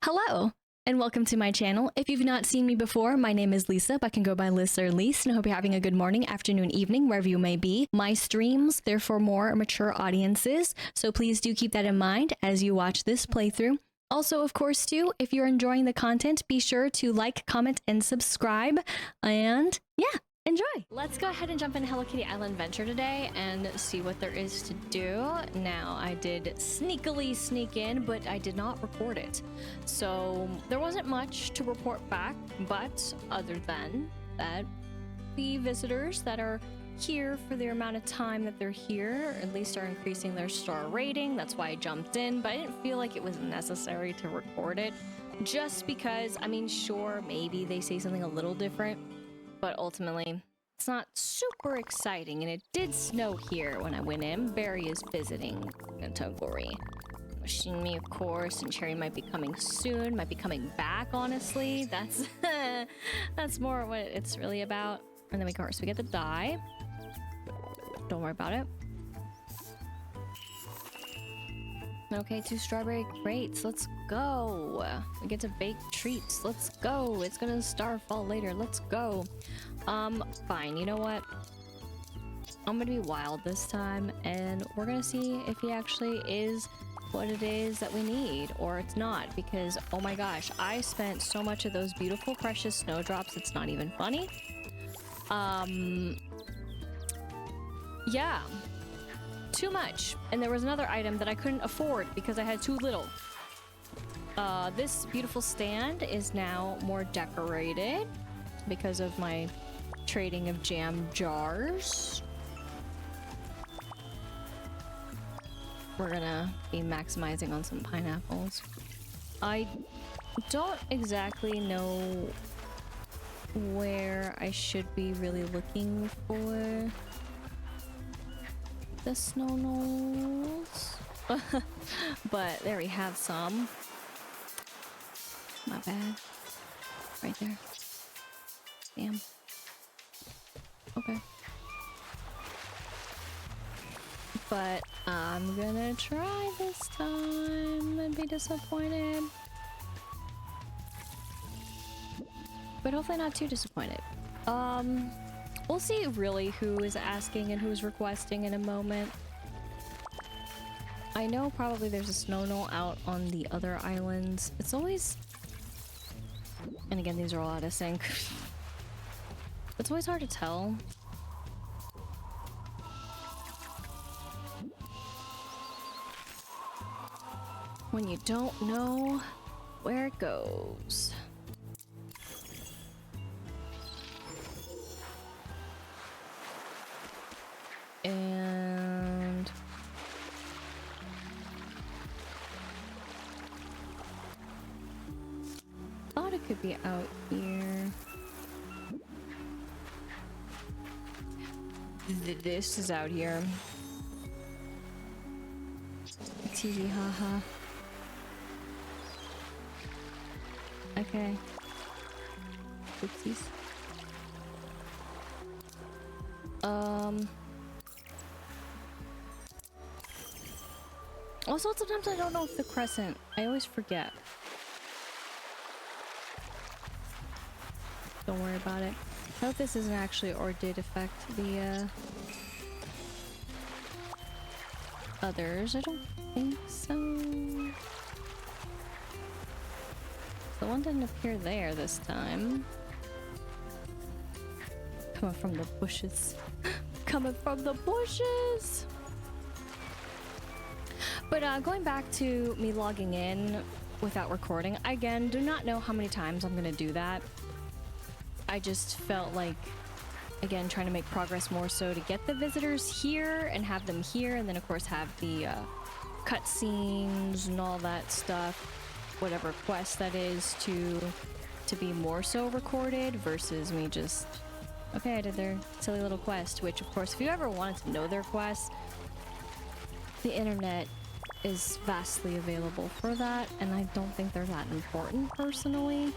Hello, and welcome to my channel. If you've not seen me before, my name is Lisa, but I can go by Liz or Lise, and I hope you're having a good morning, afternoon, evening, wherever you may be. My streams, they're for more mature audiences, so please do keep that in mind as you watch this playthrough. Also, of course, too, if you're enjoying the content, be sure to like, comment, and subscribe, and yeah, enjoy! Let's go ahead and jump into Hello Kitty Island Adventure today and see what there is to do. Now, I did sneakily sneak in, but I did not record it. So, there wasn't much to report back, but other than that, the visitors that are here for the amount of time that they're here, at least are increasing their star rating. That's why I jumped in, but I didn't feel like it was necessary to record it. Just because, I mean, sure, maybe they say something a little different, but ultimately, it's not super exciting, and it did snow here when I went in. Barry is visiting Jamboree. Wishing me, of course, and Cherry might be coming soon, might be coming back, honestly. That's that's more what it's really about. And then, of course, we get the die. Don't worry about it. Okay, 2 strawberry crates. Let's go. We get to bake treats. Let's go. It's gonna starfall later. Let's go. Fine. You know what? I'm gonna be wild this time, and we're gonna see if he actually is what it is that we need, or it's not, because, oh my gosh, I spent so much of those beautiful, precious snowdrops, it's not even funny. Yeah. Too much. And there was another item that I couldn't afford because I had too little. This beautiful stand is now more decorated because of my trading of jam jars. We're gonna be maximizing on some pineapples. I don't exactly know where I should be really looking for the snow knolls. But there we have some. My bad. Right there. Damn. Okay. But I'm gonna try this time and be disappointed. But hopefully not too disappointed. We'll see really who is asking and who's requesting in a moment. I know probably there's a snow knoll out on the other islands. It's always... And again, these are all out of sync. It's always hard to tell. When you don't know where it goes. And thought it could be out here. This is out here. Tee haha. Okay. Oopsies. Also, sometimes I don't know if the crescent... I always forget. Don't worry about it. I hope this isn't actually or did affect the others. I don't think so. The one didn't appear there this time. Coming from the bushes. Coming from the bushes! But going back to me logging in without recording, again, do not know how many times I'm gonna do that. I just felt like, again, trying to make progress more so to get the visitors here and have them here, and then of course have the cutscenes and all that stuff, whatever quest that is, to be more so recorded versus me just, okay, I did their silly little quest, which of course if you ever wanted to know their quest, the internet is vastly available for that, and I don't think they're that important personally.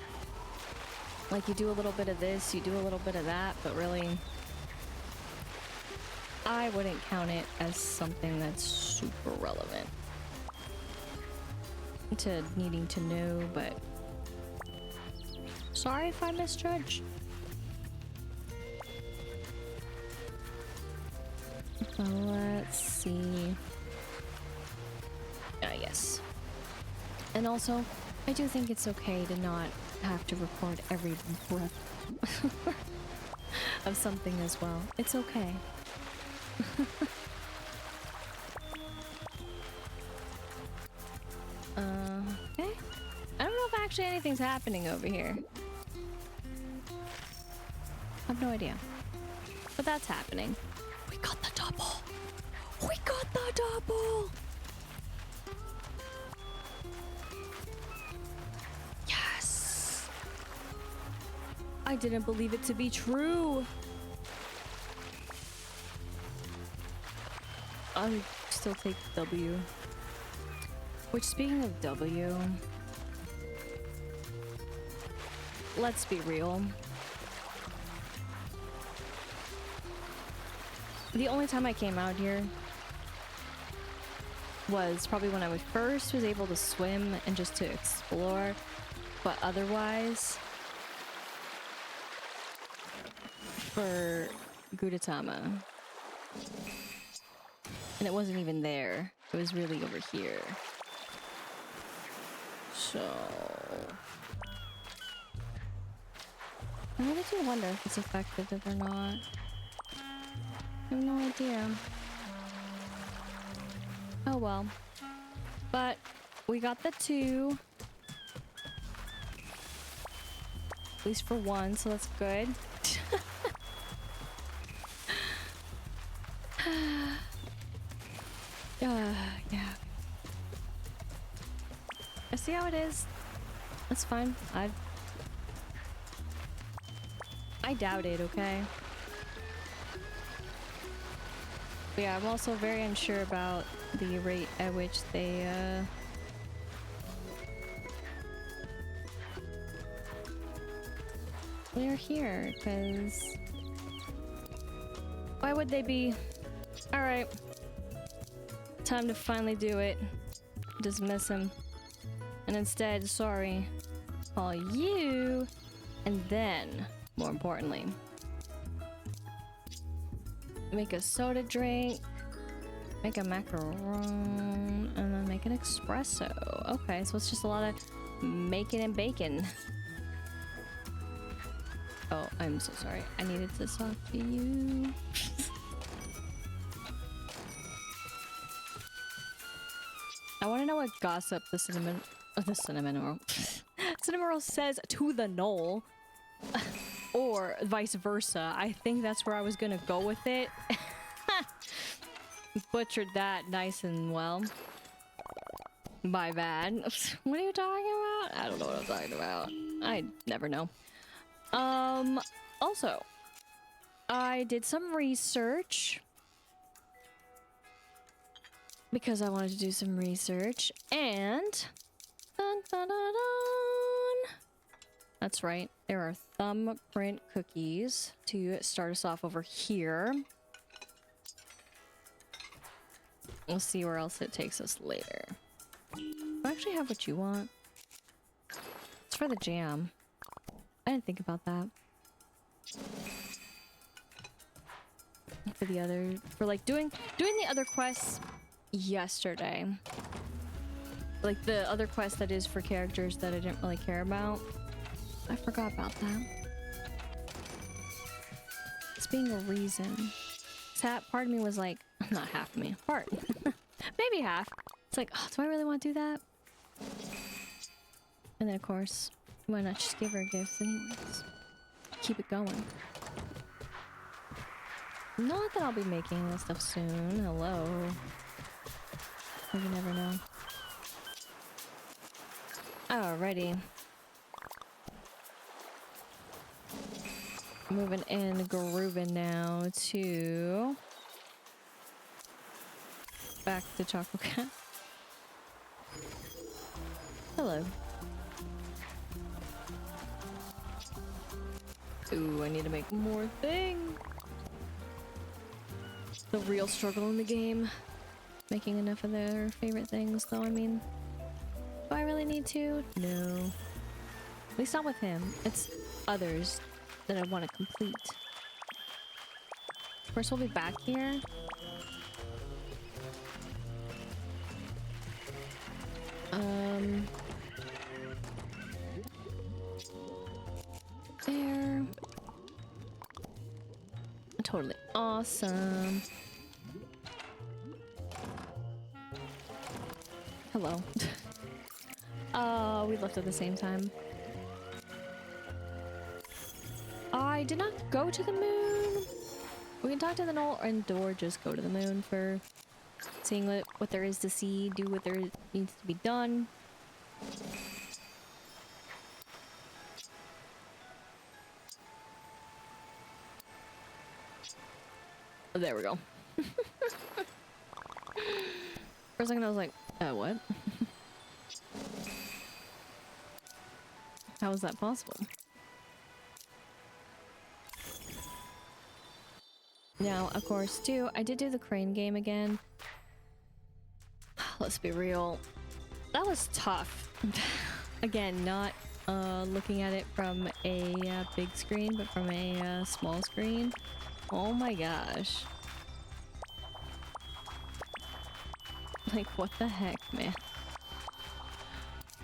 Like, you do a little bit of this, you do a little bit of that, but really I wouldn't count it as something that's super relevant. to needing to know, but sorry if I misjudged. Let's see. Yes. And also, I do think it's okay to not have to record every breath of something as well. It's okay. Okay. I don't know if actually anything's happening over here. I have no idea. But that's happening. We got the double! We got the double! Yes! I didn't believe it to be true. I'll still take W. Which, speaking of W, let's be real. The only time I came out here was probably when I first was able to swim and just to explore, but otherwise, for Gudetama. And it wasn't even there. It was really over here. So I really do wonder if it's effective or not. I have no idea. Oh well. But we got the 2. At least for 1, so that's good. Yeah. I see how it is. That's fine. I doubt it, okay? But yeah, I'm also very unsure about the rate at which they, they're here, because why would they be? Alright. Time to finally do it. Dismiss him. And instead, sorry, call you, and then, more importantly, make a soda drink, make a macaron, and then make an espresso. Okay, so it's just a lot of making and baking. Oh, I'm so sorry. I needed to talk to you. I want to know what gossip the cinnamon roll cinnamon roll says to the knoll, or vice versa. I think that's where I was gonna go with it. Butchered that nice and well. My bad. What are you talking about? I don't know what I'm talking about. I never know. Also, I did some research because I wanted to do some research, and dun, dun, dun, dun. That's right, there are thumbprint cookies to start us off over here. We'll see where else it takes us later. I actually have what you want. It's for the jam. I didn't think about that. For the other, for like doing the other quests yesterday. Like the other quest that is for characters that I didn't really care about. I forgot about that. It's being a reason. Part of me was like, not half of me, part. Maybe half. It's like, oh, do I really want to do that? And then of course, why not just give her gifts anyways? Keep it going. Not that I'll be making this stuff soon. Hello. You never know. Alrighty. Moving in, grooving now to back to Choco Cat. Hello. Ooh, I need to make more things. The real struggle in the game. Making enough of their favorite things, though, I mean. By I really need to? No. At least not with him. It's others that I want to complete. Of course, we'll be back here. There. Totally awesome. Hello. We left at the same time. I did not go to the moon. We can talk to the knoll and or just go to the moon for seeing what there is to see, do what there needs to be done. Oh, there we go. For a second I was like, what? How is that possible? Now, of course, too, I did do the crane game again. Let's be real. That was tough. Again, not looking at it from a big screen, but from a small screen. Oh my gosh. Like, what the heck, man?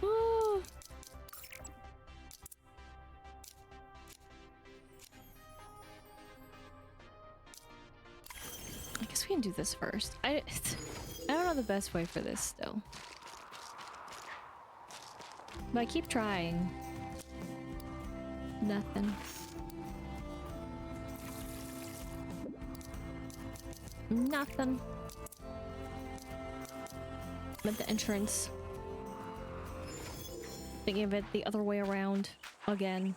Woo. I guess we can do this first. I don't know the best way for this still. But I keep trying. Nothing. Nothing. But the entrance. Thinking of it the other way around again.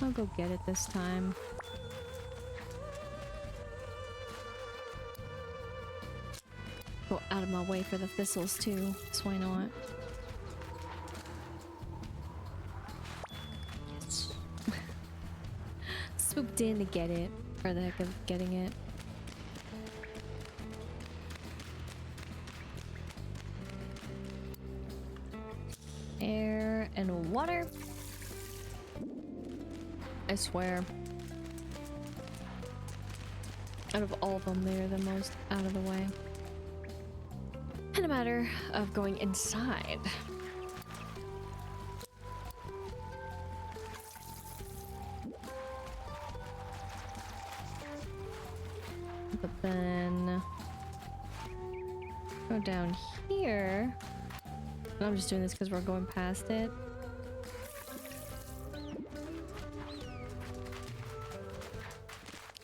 I'll go get it this time. Go out of my way for the thistles too, so why not? Yes. Swooped in to get it, for the heck of getting it. Air and water. I swear. Out of all of them, they're the most out of the way. And a matter of going inside. But then go down here. And I'm just doing this because we're going past it.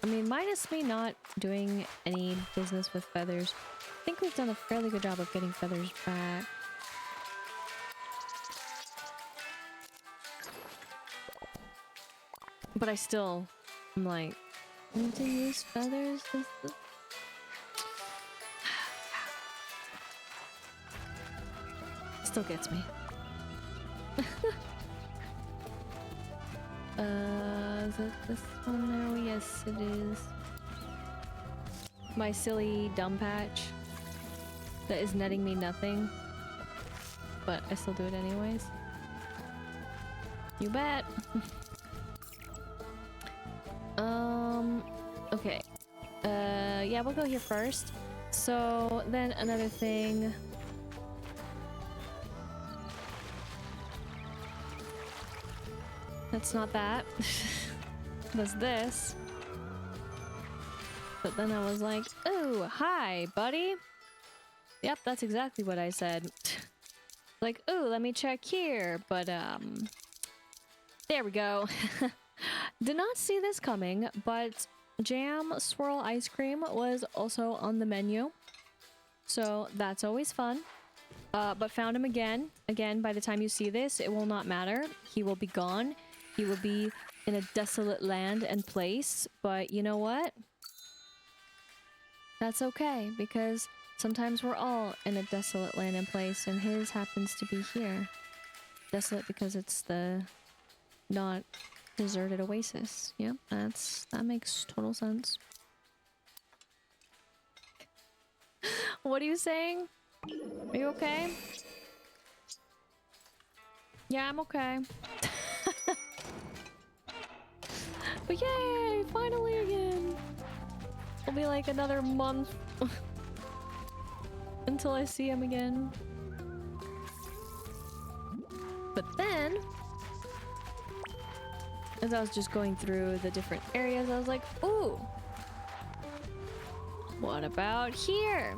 I mean, minus me not doing any business with feathers, I think we've done a fairly good job of getting feathers back. But I still, I'm like, need to use feathers? Still gets me. Is it this one now? Yes, it is. My silly dumb patch that is netting me nothing, but I still do it anyways. You bet. Okay. Yeah, we'll go here first. So then another thing. That's not that. That's this. But then I was like, "Oh, hi, buddy." Yep, that's exactly what I said. Like, "Oh, let me check here." But there we go. Did not see this coming, but jam swirl ice cream was also on the menu. So that's always fun. But found him again. Again, by the time you see this, it will not matter. He will be gone. He will be in a desolate land and place. But you know what? That's okay, because sometimes we're all in a desolate land and place, and his happens to be here. Desolate because it's the not deserted oasis. Yep, that makes total sense. What are you saying? Are you okay? Yeah, I'm okay. But yay, finally again. It'll be like another month until I see him again. But then, as I was just going through the different areas, I was like, ooh, what about here?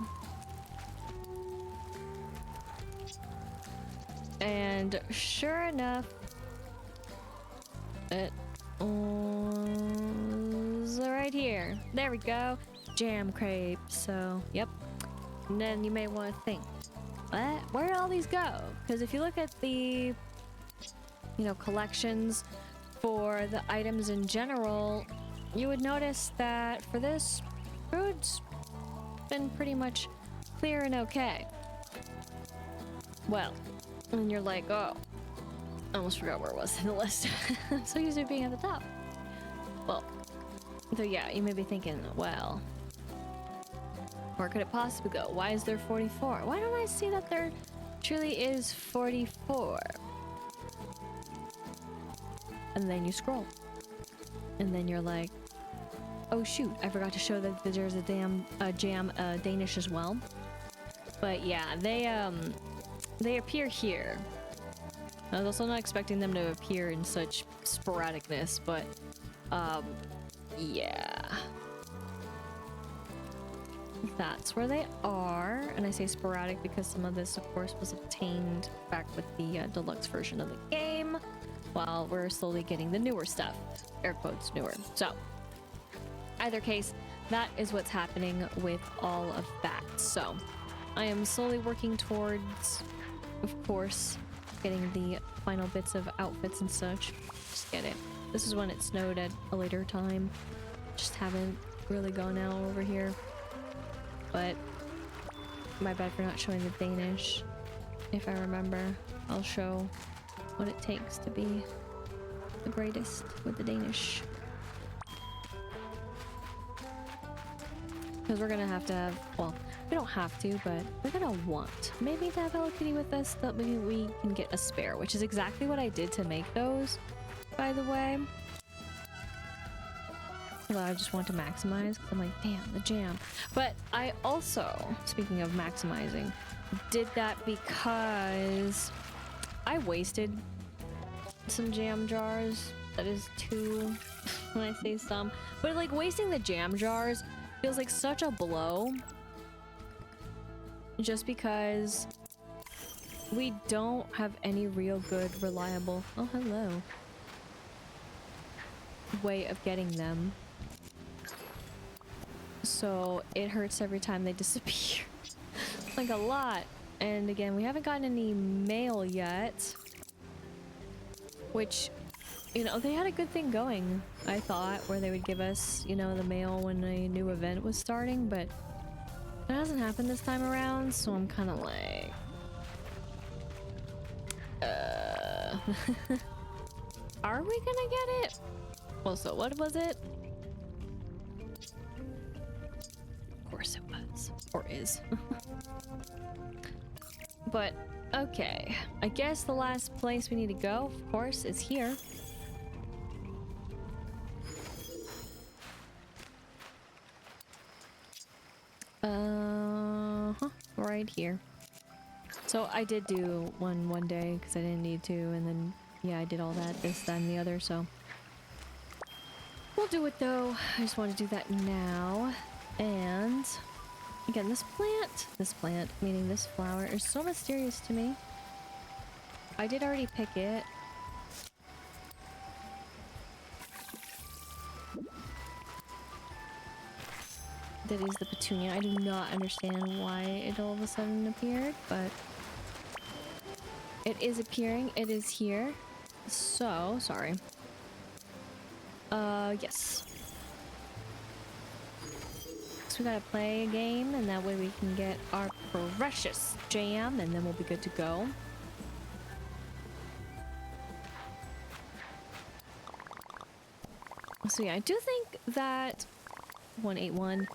And sure enough, it was right here. There we go. Jam crepe. So, yep. And then you may want to think, what? Where did all these go? Because if you look at the, collections for the items in general, you would notice that for this, food's been pretty much clear and okay. Well, and you're like, oh, I almost forgot where it was in the list. I'm so used to it being at the top. Well, so yeah, you may be thinking, well, where could it possibly go? Why is there 44? Why don't I see that there truly is 44? And then you scroll. And then you're like, oh shoot, I forgot to show that there's a jam Danish as well. But yeah, they appear here. I was also not expecting them to appear in such sporadicness, but yeah. That's where they are, and I say sporadic because some of this, of course, was obtained back with the deluxe version of the game, while we're slowly getting the newer stuff. Air quotes, newer. So, either case, that is what's happening with all of that. So, I am slowly working towards, of course, getting the final bits of outfits and such. Just get it. This is when it snowed at a later time. Just haven't really gone out over here. But my bad for not showing the Danish. If I remember, I'll show what it takes to be the greatest with the Danish. Because we're gonna have to have, well, we don't have to, but we're gonna want maybe to have Hello Kitty with us, that maybe we can get a spare, which is exactly what I did to make those, by the way. Although I just want to maximize, because I'm like, damn, the jam. But I also, speaking of maximizing, did that because I wasted some jam jars. That is two, when I say some. But like wasting the jam jars feels like such a blow. Just because we don't have any real good, reliable, oh hello, way of getting them. So it hurts every time they disappear. Like a lot. And again, we haven't gotten any mail yet. Which, they had a good thing going, I thought, where they would give us, the mail when a new event was starting, but it hasn't happened this time around, so I'm kind of like... Are we gonna get it? Well, so what was it? Of course it was. Or is. But, okay. I guess the last place we need to go, of course, is here. Right here. So I did do one day because I didn't need to, and then yeah, I did all that, this, that, and the other, so we'll do it though. I just want to do that now. And again, this plant, meaning this flower, is so mysterious to me. I did already pick it. That is the petunia. I do not understand why it all of a sudden appeared, but it is appearing. It is here. So, sorry. Yes. So we gotta play a game, and that way we can get our precious jam, and then we'll be good to go. So yeah, I do think that 181,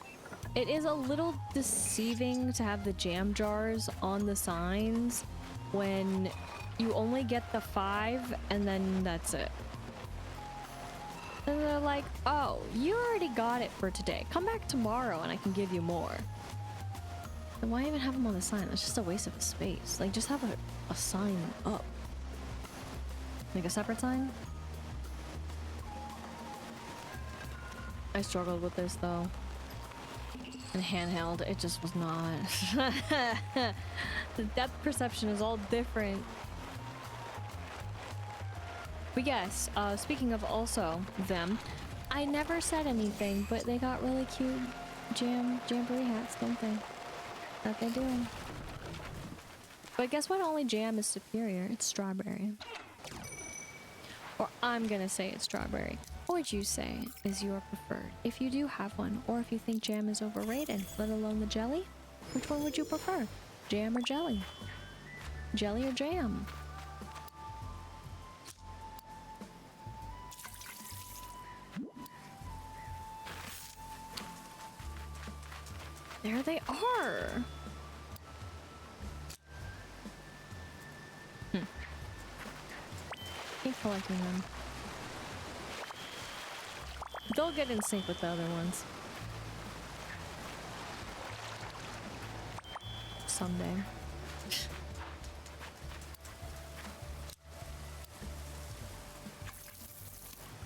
it is a little deceiving to have the jam jars on the signs when you only get the 5 and then that's it. And they're like, oh, you already got it for today. Come back tomorrow and I can give you more. Then why even have them on the sign? It's just a waste of space. Like, just have a sign up. Like a separate sign? I struggled with this though. And handheld, it just was not. The depth perception is all different. But yes, speaking of also them, I never said anything, but they got really cute Jam Jamboree hats, don't they? That they do. But guess what? Only jam is superior. It's strawberry. Or I'm gonna say it's strawberry. What would you say is your preferred? If you do have one, or if you think jam is overrated, let alone the jelly, which one would you prefer? Jam or jelly? Jelly or jam? There they are! Keep collecting them. They'll get in sync with the other ones. Someday.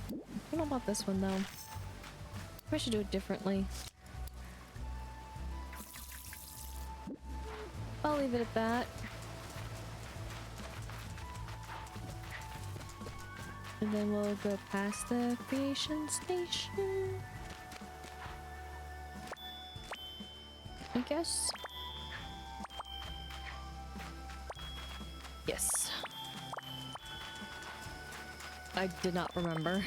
I don't know about this one though. I should do it differently. I'll leave it at that. And then we'll go past the creation station. I guess. Yes. I did not remember.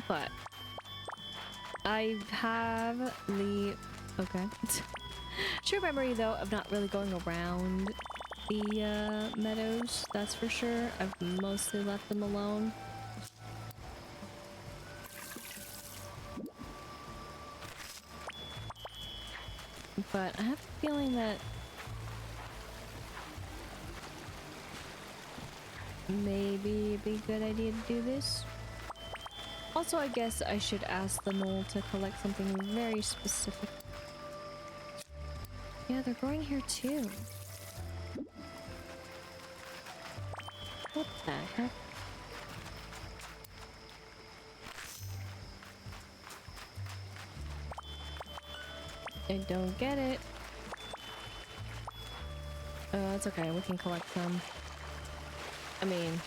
But I have the... okay. True memory though of not really going around the meadows, that's for sure. I've mostly left them alone. But I have a feeling that maybe it'd be a good idea to do this. Also, I guess I should ask the mole to collect something very specific. Yeah, they're growing here too. What the heck? I don't get it. It's okay, we can collect them. I mean...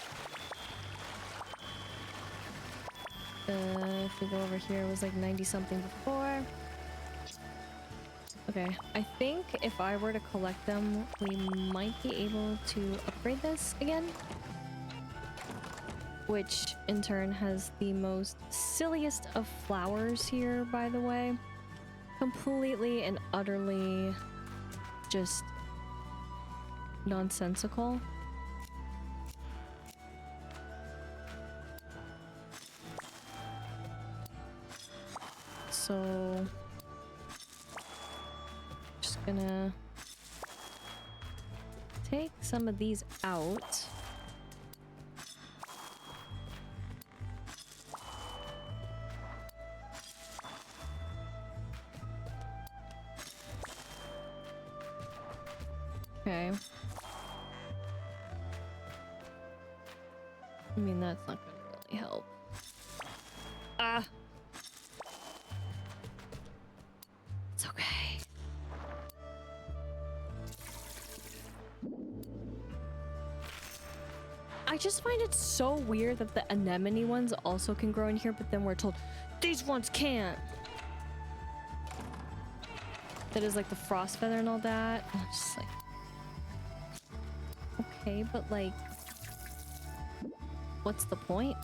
if we go over here, it was like 90 something before. Okay, I think if I were to collect them, we might be able to upgrade this again. Which in turn has the most silliest of flowers here, by the way. Completely and utterly just nonsensical. So just gonna take some of these out. Okay. I mean, that's not gonna really help. Ah! It's okay. I just find it so weird that the anemone ones also can grow in here, but then we're told these ones can't. That is like the frost feather and all that. I'm just like... okay, but like... what's the point?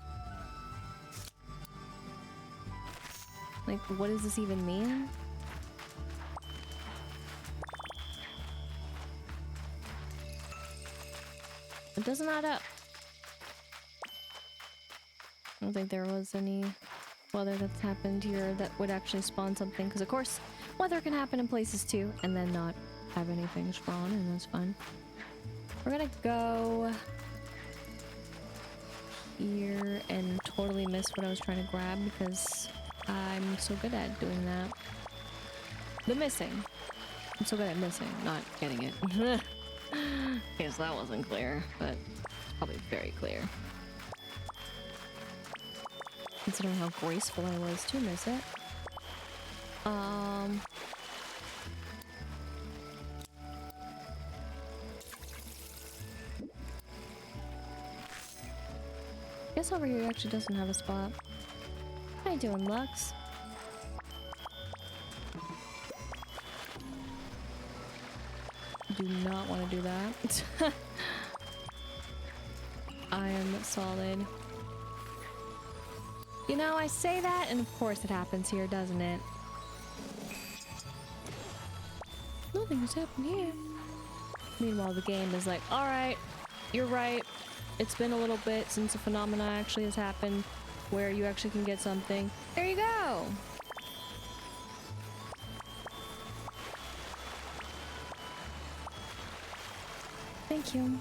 Like, what does this even mean? It doesn't add up. I don't think there was any weather that's happened here that would actually spawn something, because of course weather can happen in places too and then not have anything spawn, and that's fine. We're gonna go here and totally miss what I was trying to grab because I'm so good at doing that. The missing. I'm so good at missing, not getting it. Okay, so that wasn't clear, but it's probably very clear. Considering how graceful I was to miss it. Guess over here actually doesn't have a spot. How you doing, Lux? Do not want to do that. I am solid. You know, I say that, and of course it happens here, doesn't it? Nothing has happened here. Meanwhile, the game is like, alright, you're right. It's been a little bit since a phenomena actually has happened where you actually can get something. There you go! Thank you.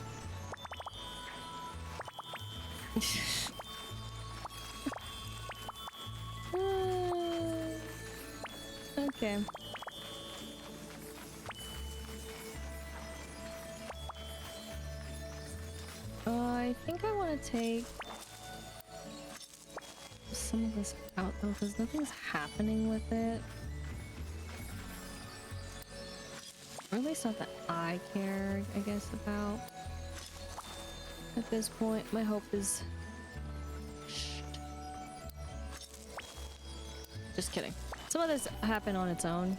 Okay. I think I want to take some of this out though, because nothing's happening with it. Or at least not that I care, I guess, about. At this point, my hope is... Just kidding. Some of this happened on its own.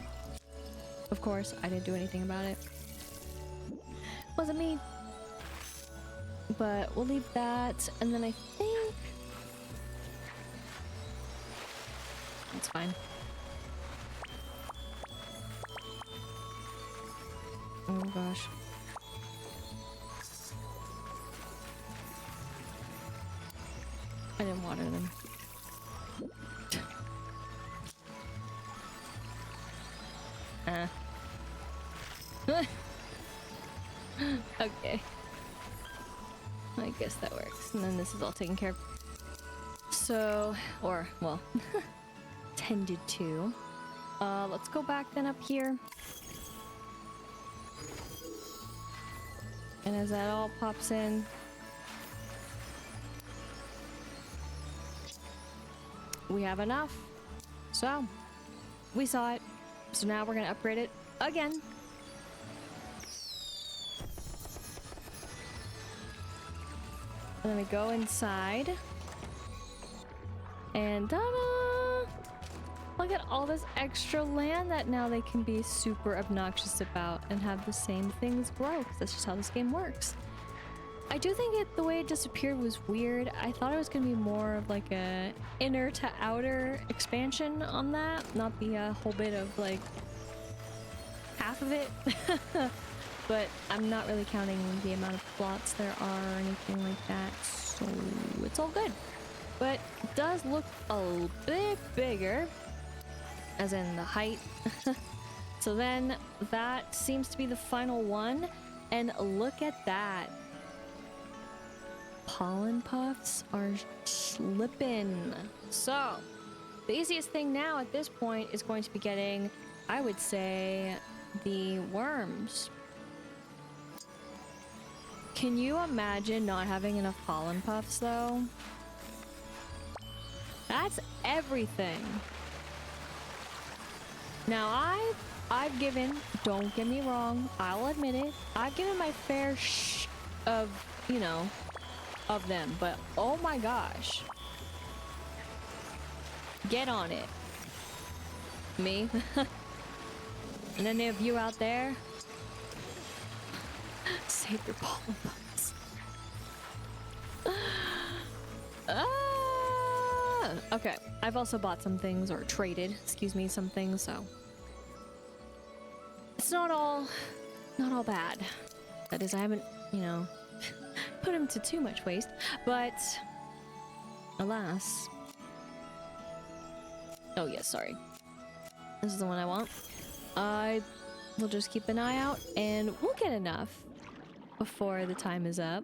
Of course, I didn't do anything about it. Wasn't me. But we'll leave that, and then I think... That's fine. Oh gosh. I didn't water them. Okay. I guess that works. And then this is all taken care of. So, or, well, tended to. Let's go back then up here. And as that all pops in, we have enough. So, we saw it. So now we're gonna upgrade it again. And then we go inside. And ta-da! Look at all this extra land that now they can be super obnoxious about and have the same things grow, because that's just how this game works. I do think the way it disappeared was weird. I thought it was gonna be more of like a inner to outer expansion on that, not the whole bit of like half of it. But I'm not really counting the amount of plots there are or anything like that, so it's all good. But it does look a bit bigger, as in the height. So then that seems to be the final one, and look at that. Pollen puffs are slipping. So the easiest thing now at this point is going to be getting, I would say, the worms. Can you imagine not having enough pollen puffs though? That's everything. Now I've given, don't get me wrong, I'll admit it, I've given my fair of, you know, of them, but oh my gosh. Get on it. Me? And any of you out there, save your pollen puffs. Okay, I've also bought some things, or traded, excuse me, some things, so it's not all bad. That is, I haven't, you know, put him to too much waste, but alas. Oh yes, sorry. This is the one I want. I will just keep an eye out and we'll get enough. before the time is up.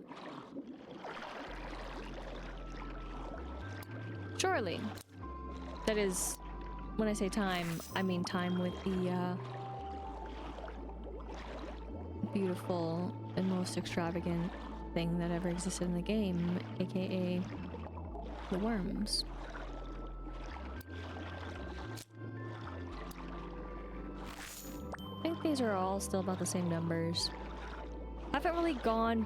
Surely. That is, when I say time, I mean time with the beautiful and most extravagant thing that ever existed in the game, aka the worms. I think these are all still about the same numbers. I haven't really gone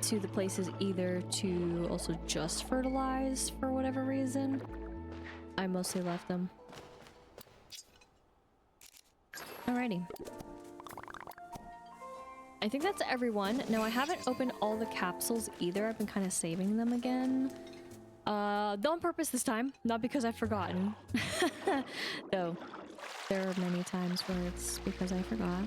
to the places either to also just fertilize for whatever reason. I mostly left them. Alrighty. I think that's everyone. Now, I haven't opened all the capsules either. I've been kind of saving them again. Not on purpose this time. Not because I've forgotten. Though, there are many times where it's because I forgot.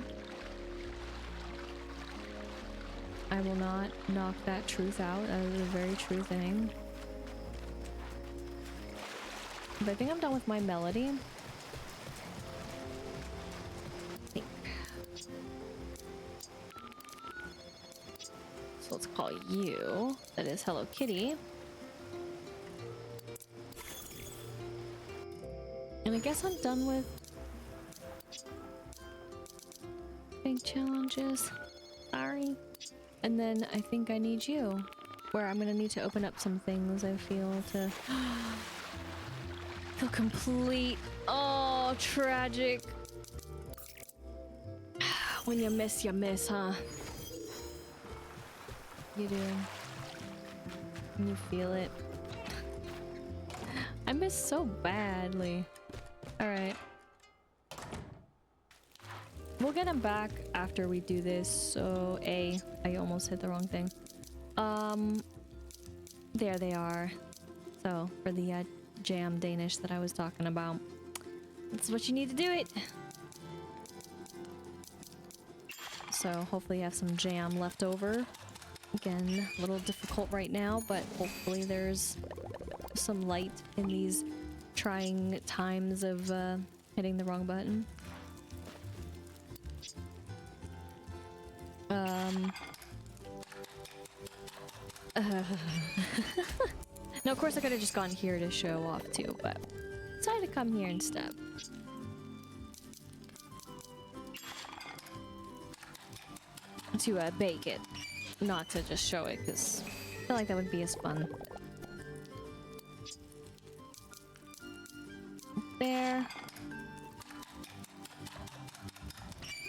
I will not knock that truth out. That is a very true thing. But I think I'm done with my melody. I think. So let's call you. That is Hello Kitty. And I guess I'm done with big challenges. Sorry. And then I think I need you. Where I'm gonna need to open up some things, I feel, to feel complete. Oh, tragic. When you miss, huh? You do. And you feel it. I miss so badly. Alright. We'll get them back after we do this, so I almost hit the wrong thing. There they are. So, for the jam Danish that I was talking about. That's what you need to do it! So, hopefully you have some jam left over. Again, a little difficult right now, but hopefully there's some light in these trying times of hitting the wrong button. Now, of course, I could have just gone here to show off too, but decided to come here instead. To bake it, not to just show it, because I feel like that would be as fun. There.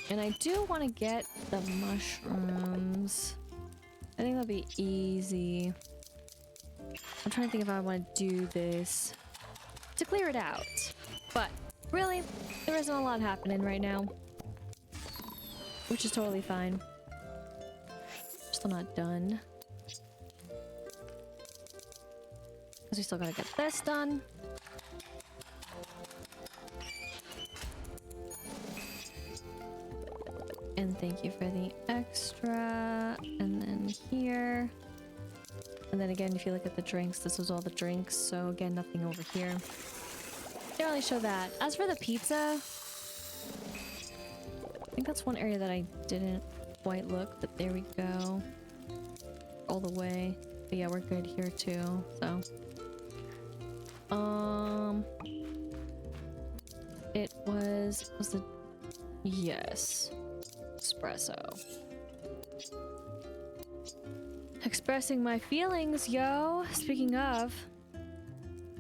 And I do want to get the mushrooms. I think that'll be easy. I'm trying to think if I want to do this to clear it out. But really, there isn't a lot happening right now. Which is totally fine. Still not done. Because we still gotta get this done. And thank you for the extra. And then here. And then again, if you look at the drinks, this was all the drinks. So again, nothing over here. Didn't really show that. As for the pizza, I think that's one area that I didn't quite look, but there we go. All the way. But yeah, we're good here too, so. It was the, yes. Espresso. Expressing my feelings, yo! Speaking of,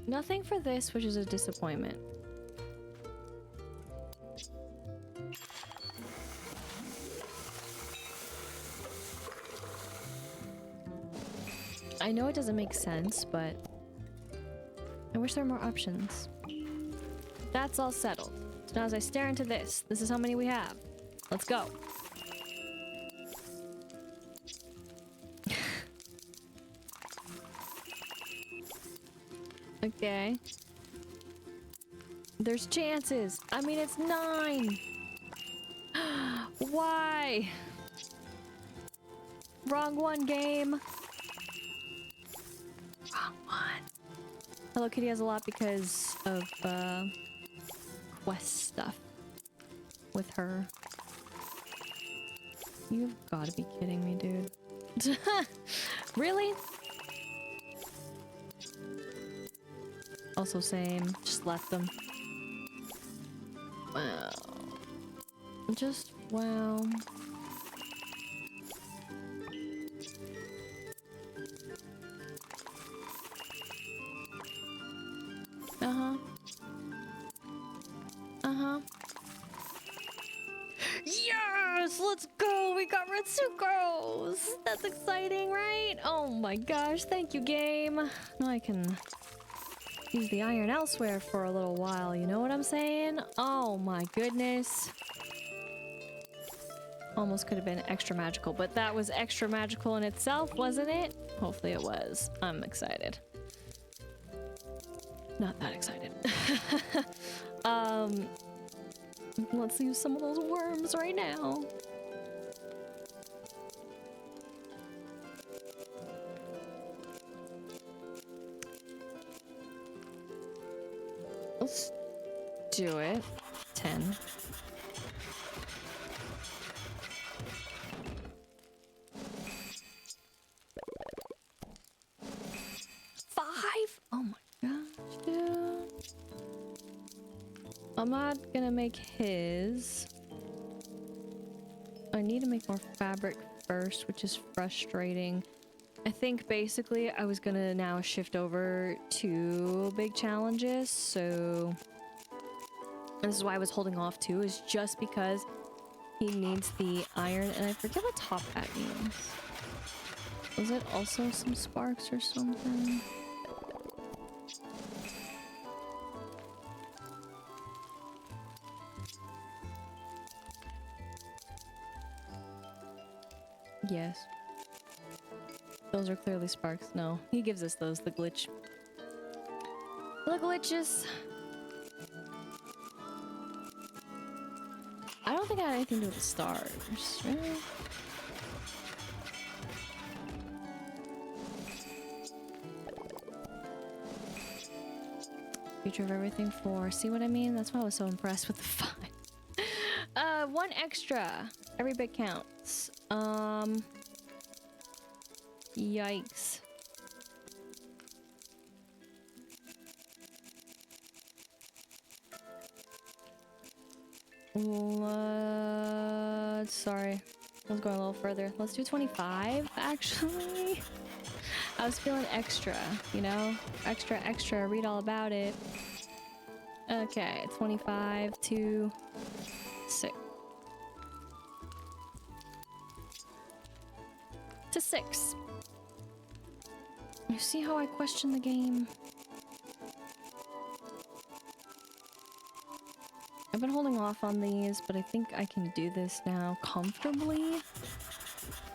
nothing for this, which is a disappointment. I know it doesn't make sense, but I wish there were more options. That's all settled. So now as I stare into this is how many we have. Let's go. Okay. There's chances. I mean, it's 9. Why? Wrong one, game. Wrong one. Hello Kitty has a lot because of quest stuff with her. You've got to be kidding me, dude. Really? Also same. Just left them. Wow. Just wow. Uh-huh. Uh-huh. Yes! Let's go! We got Retsuko's! That's exciting, right? Oh my gosh, thank you, game. Now I can use the iron elsewhere for a little while, you know what I'm saying? Oh my goodness. Almost could have been extra magical, but that was extra magical in itself, wasn't it? Hopefully it was. I'm excited. Not that excited. Let's use some of those worms right now. Let's do it. 10. Oh my gosh, dude. I'm not gonna make his. I need to make more fabric first, which is frustrating. I think basically I was gonna now shift over to big challenges, so this is why I was holding off too, is just because he needs the iron, and I forget what top hat means. Was it also some sparks or something? Yes. Those are clearly sparks. No, he gives us those, the glitch. The glitches. I don't think I had anything to do with the stars. Really? Future of everything 4. See what I mean? That's why I was so impressed with the 5. 1 extra. Every bit counts. Yikes. Sorry. I was going a little further. Let's do 25, actually. I was feeling extra, you know? Extra, extra. Read all about it. Okay, 25 to 6. To 6. You see how I question the game? I've been holding off on these, but I think I can do this now comfortably.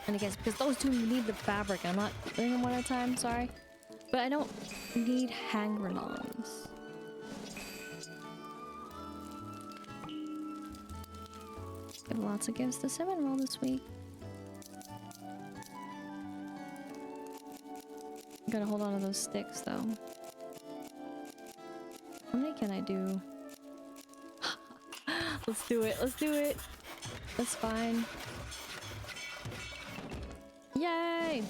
And I guess because those two need the fabric, I'm not doing them one at a time, sorry. But I don't need hanger-ons. Give lots of gifts to Cinnamon Roll this week. Gotta hold on to those sticks though. How many can I do? Let's do it, let's do it. That's fine. Yay!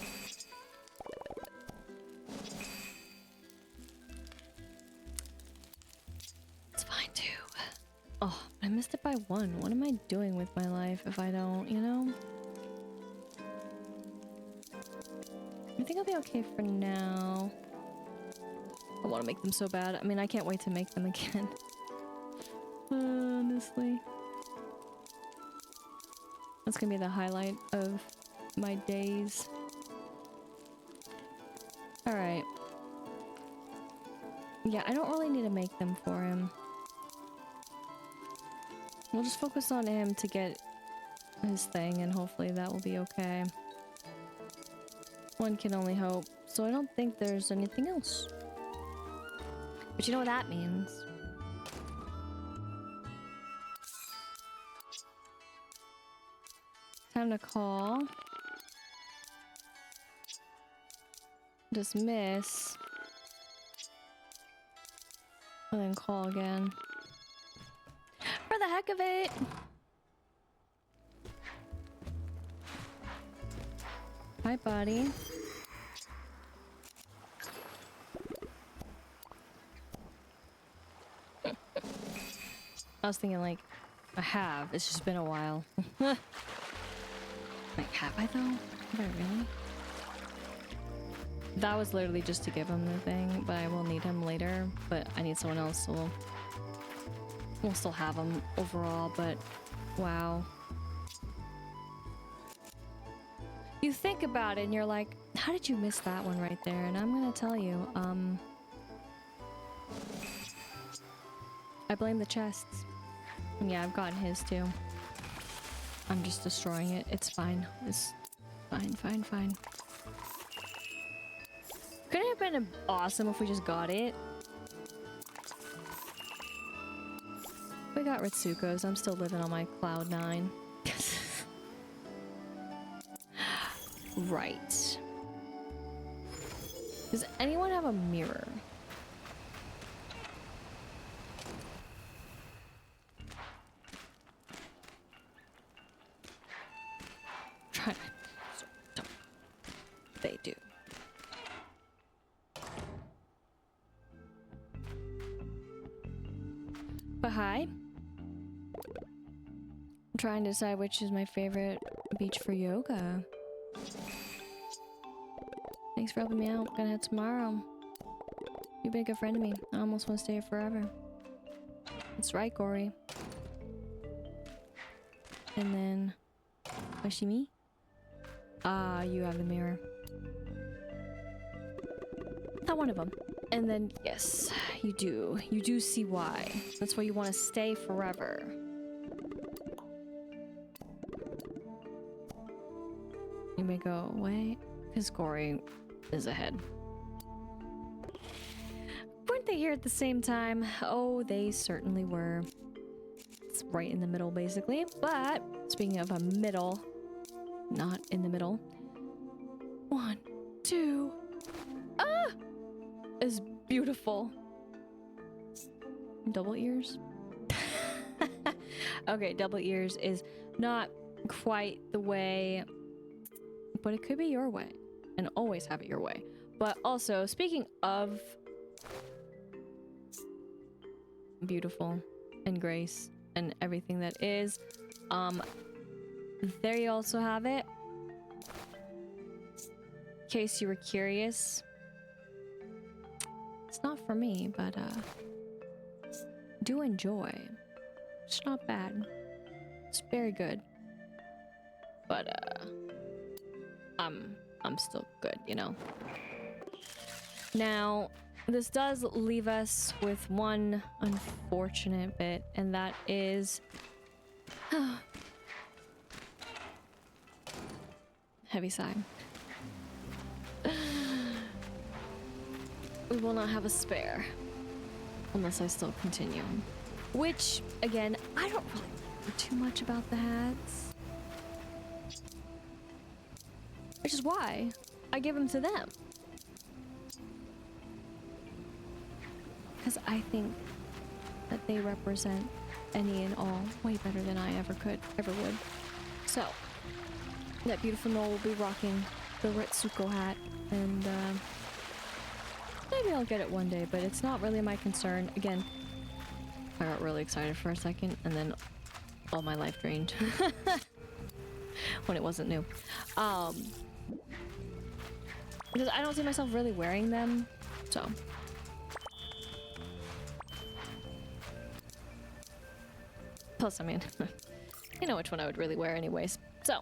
It's fine too. Oh, I missed it by 1. What am I doing with my life if I don't, you know? I think I'll be okay for now. I want to make them so bad. I mean, I can't wait to make them again. Honestly. That's gonna be the highlight of my days. Alright. Yeah, I don't really need to make them for him. We'll just focus on him to get his thing, and hopefully that will be okay. One can only hope. So I don't think there's anything else. But you know what that means. Time to call. Dismiss. And then call again. For the heck of it! Hi, buddy. I was thinking like, I have. It's just been a while. Like, have I though? Have I really? That was literally just to give him the thing, but I will need him later. But I need someone else, so we'll still have him overall, but wow. You think about it and you're like, how did you miss that one right there? And I'm gonna tell you, I blame the chests. And yeah, I've gotten his too. I'm just destroying it. It's fine. It's fine, fine, fine. Couldn't it have been awesome if we just got it? We got Ritsuko's. I'm still living on my cloud 9. Right. Does anyone have a mirror? Try. They do. But hi. I'm trying to decide which is my favorite beach for yoga. Thanks for helping me out. Gonna head tomorrow. You've been a good friend to me. I almost want to stay here forever. That's right, Gory. And then... Washimi? Ah, you have the mirror. Not one of them. And then, yes, you do. You do see why. That's why you want to stay forever. You may go away, because Gory is ahead. Weren't they here at the same time? Oh, they certainly were. It's right in the middle, basically. But, speaking of a middle, not in the middle. 1, 2... Ah! Is beautiful. Double ears? Okay, double ears is not quite the way, but it could be your way. And always have it your way. But also, speaking of beautiful and grace and everything that is, there you also have it. In case you were curious. It's not for me, but do enjoy. It's not bad. It's very good. But I'm still good, you know. Now, this does leave us with one unfortunate bit, and that is heavy sigh. We will not have a spare unless I still continue. Which, again, I don't really know too much about the hats. Which is why I give them to them. Because I think that they represent any and all way better than I ever would. So, that beautiful Noel will be rocking the Ritsuko hat, and maybe I'll get it one day, but it's not really my concern. Again, I got really excited for a second, and then all my life drained when it wasn't new. Because I don't see myself really wearing them, so. Plus, I mean, you know which one I would really wear anyways. So,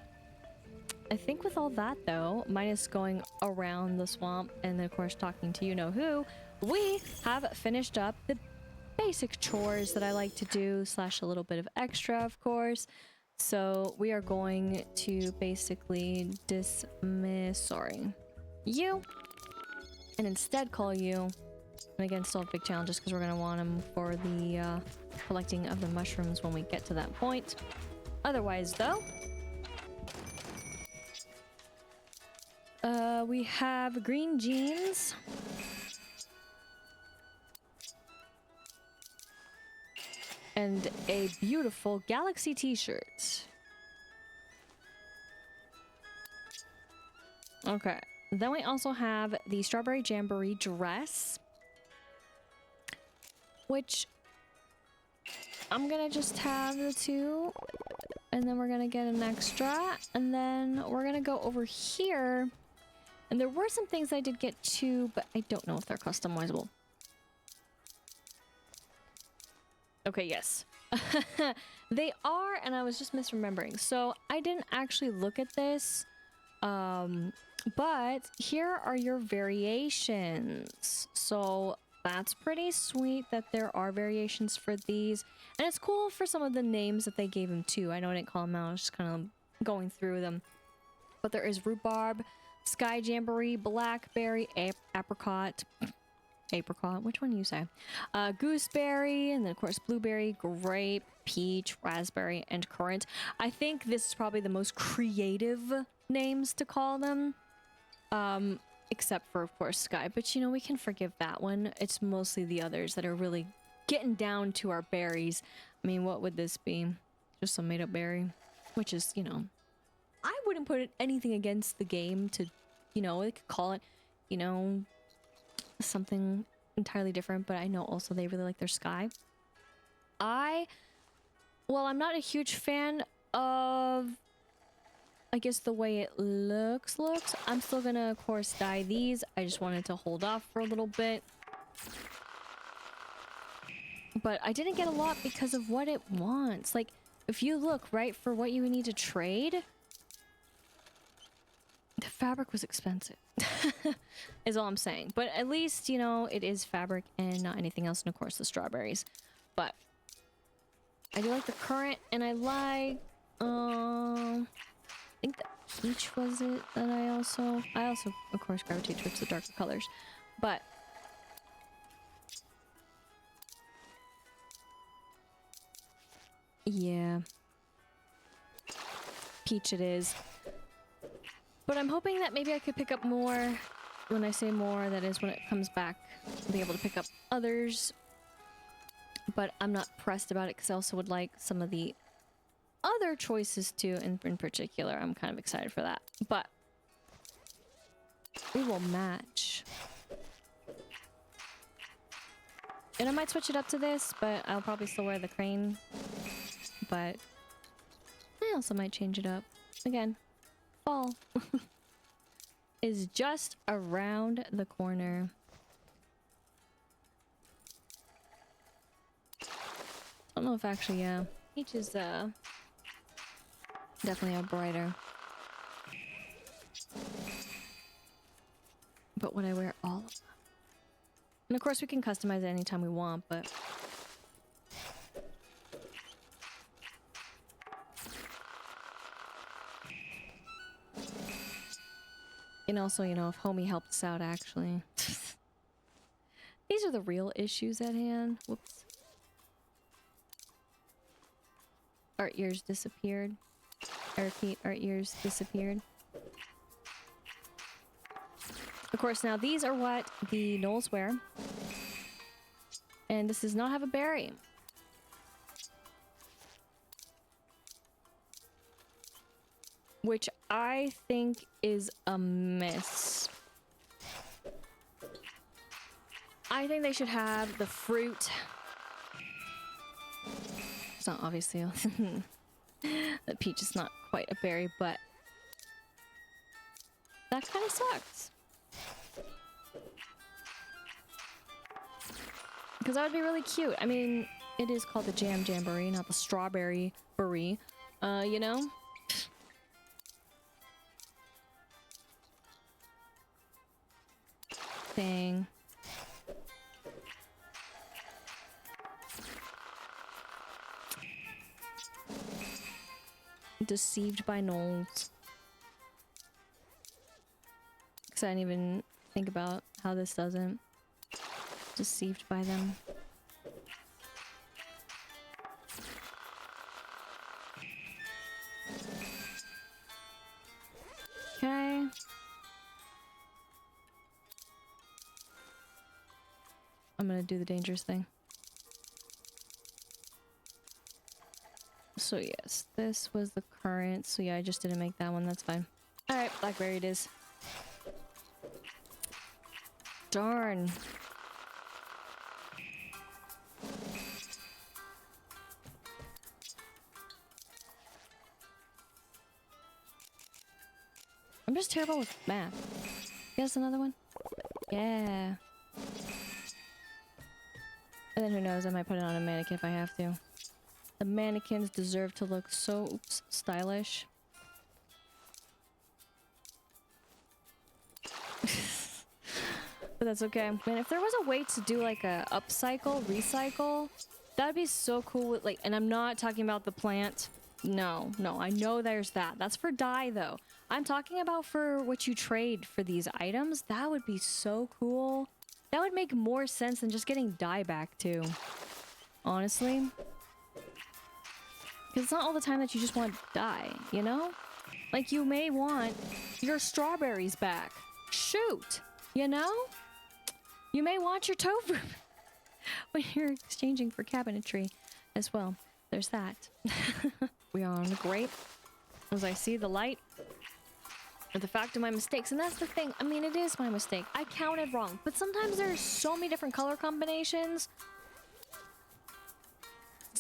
I think with all that though, minus going around the swamp and then of course talking to you-know-who, we have finished up the basic chores that I like to do, slash a little bit of extra, of course. So we are going to basically dismiss, you, and instead call you, and again, still have big challenges because we're going to want them for the collecting of the mushrooms when we get to that point. Otherwise though, we have green jeans. And a beautiful Galaxy t-shirt. Okay. Then we also have the Strawberry Jamboree dress, which I'm gonna just have the two, and then we're gonna get an extra, and then we're gonna go over here. And there were some things I did get too, but I don't know if they're customizable. Okay, yes. They are, and I was just misremembering. So I didn't actually look at this, but here are your variations. So that's pretty sweet that there are variations for these. And it's cool for some of the names that they gave them too. I know I didn't call them out, I was just kind of going through them. But there is rhubarb, sky jamboree, blackberry, apricot, which one do you say? Gooseberry, and then of course blueberry, grape, peach, raspberry, and currant. I think this is probably the most creative names to call them. Except for, of course, sky. But, you know, we can forgive that one. It's mostly the others that are really getting down to our berries. I mean, what would this be? Just some made-up berry. Which is, you know... I wouldn't put anything against the game to, you know, they could call it, you know, something entirely different. But I know also they really like their sky. Well, I'm not a huge fan of... I guess the way it looks. I'm still gonna, of course, dye these. I just wanted to hold off for a little bit. But I didn't get a lot because of what it wants. Like, if you look, right, for what you need to trade, the fabric was expensive. Is all I'm saying. But at least, you know, it is fabric and not anything else. And, of course, the strawberries. But I do like the currant, and I like... I think that peach was it that I also of course gravitate towards the darker colors, but yeah, peach it is. But I'm hoping that maybe I could pick up more. When I say more, that is when it comes back, I'll be able to pick up others. But I'm not pressed about it because I also would like some of the other choices too, in particular. I'm kind of excited for that, but we will match. And I might switch it up to this, but I'll probably still wear the crane. But I also might change it up. Again, fall is just around the corner. I don't know if actually, yeah, peach is definitely a brighter. But would I wear all of them? And of course we can customize it anytime we want, but... And also, you know, if homie helped us out, actually. These are the real issues at hand. Whoops. Our ears disappeared. I repeat, our ears disappeared. Of course, now these are what the gnolls wear. And this does not have a berry. Which I think is a miss. I think they should have the fruit. It's not obviously... The peach is not quite a berry, but that kind of sucks. Because that would be really cute. I mean, it is called the Jam Jamboree, not the Strawberry Berry. You know? Dang. Deceived by gnolls. Because I didn't even think about how this doesn't. Deceived by them. Okay. I'm gonna do the dangerous thing. So yes, this was the current. So yeah, I just didn't make that one. That's fine. All right, blackberry it is. Darn. I'm just terrible with math. Guess another one? Yeah. And then who knows, I might put it on a mannequin if I have to. The mannequins deserve to look so stylish. But that's okay. Man, if there was a way to do like a upcycle, recycle, that'd be so cool. With, like, and I'm not talking about the plant. No, I know there's that. That's for dye though. I'm talking about for what you trade for these items. That would be so cool. That would make more sense than just getting dye back too. Honestly. Because it's not all the time that you just want dye, you know? Like you may want your strawberries back. Shoot! You know? You may want your tofu when you're exchanging for cabinetry as well. There's that. We are on the grape. As I see the light. Or the fact of my mistakes. And that's the thing. I mean, it is my mistake. I counted wrong. But sometimes there's so many different color combinations.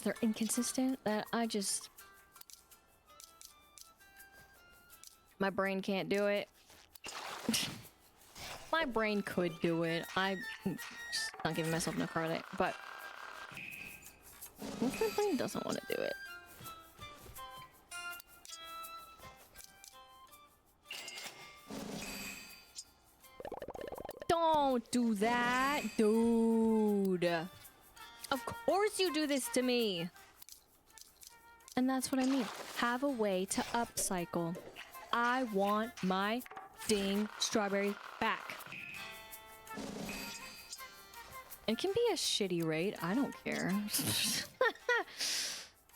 They're inconsistent that I just... My brain can't do it. My brain could do it. I'm just not giving myself no credit, but... What if my brain doesn't want to do it? Don't do that, dude. Of course you do this to me. And that's what I mean. Have a way to upcycle. I want my ding strawberry back. It can be a shitty rate. I don't care.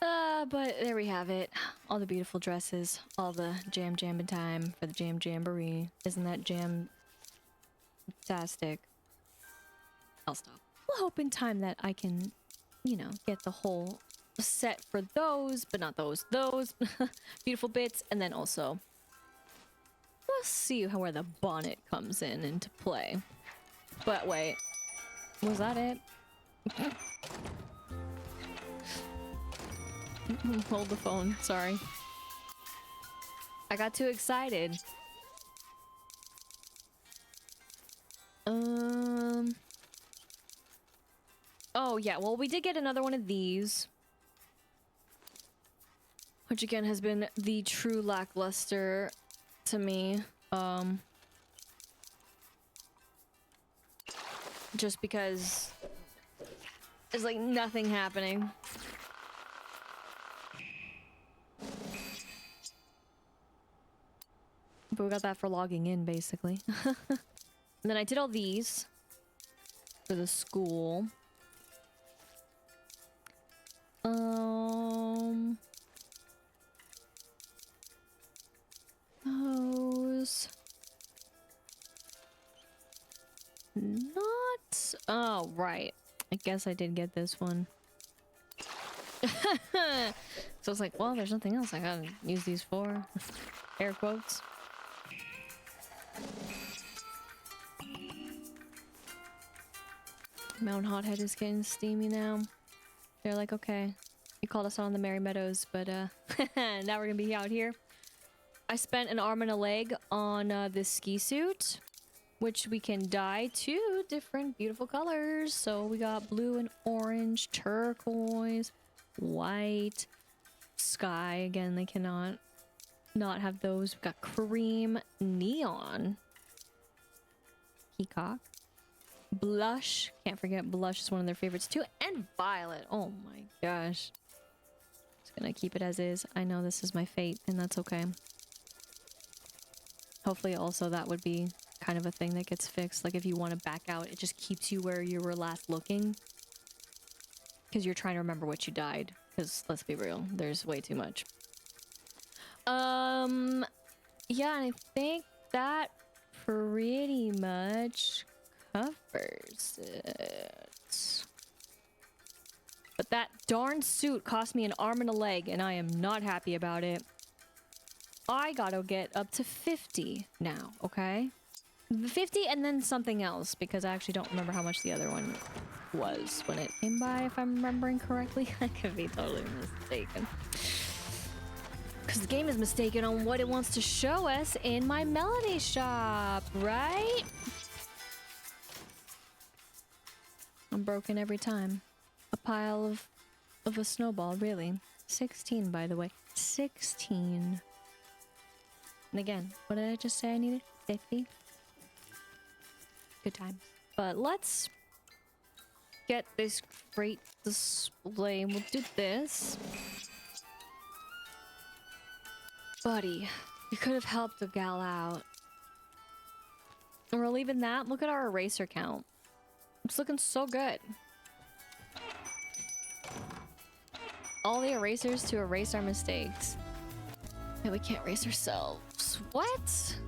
But there we have it. All the beautiful dresses. All the jam jamming time for the Jam Jamboree. Isn't that jam-tastic? I'll stop. We'll hope in time that I can, you know, get the whole set for those, but not those. Those beautiful bits. And then also, we'll see where the bonnet comes in into play. But wait. Was that it? Hold the phone. Sorry. I got too excited. Oh, yeah. Well, we did get another one of these. Which, again, has been the true lackluster to me. Just because there's, like, nothing happening. But we got that for logging in, basically. And then I did all these for the school. Those. Not. Oh, right. I guess I did get this one. So it's like, well, there's nothing else I gotta use these for. Air quotes. Mount Hothead is getting steamy now. They're like, okay, you called us on the Merry Meadows, but now we're gonna be out here. I spent an arm and a leg on this ski suit, which we can dye two different beautiful colors. So we got blue and orange, turquoise, white, sky. Again, they cannot not have those. We've got cream, neon, peacock, blush. Can't forget blush is one of their favorites too. And violet. Oh my gosh. Just gonna keep it as is. I know this is my fate, and that's okay. Hopefully also that would be kind of a thing that gets fixed. Like if you want to back out, it just keeps you where you were last looking. Because you're trying to remember what you dyed. Because let's be real, there's way too much. Yeah, and I think that pretty much covers it. But that darn suit cost me an arm and a leg, and I am not happy about it. I gotta get up to 50 now, okay? 50 and then something else, because I actually don't remember how much the other one was when it came by, if I'm remembering correctly. I could be totally mistaken. Because the game is mistaken on what it wants to show us in my melody shop, right? I'm broken every time. A pile of a snowball, really. 16, by the way. 16. And again, what did I just say I needed? 50? Good times. But let's get this great display. We'll do this. Buddy, you could have helped a gal out. And we're leaving that. Look at our eraser count. It's looking so good. All the erasers to erase our mistakes. Yeah, we can't erase ourselves. What?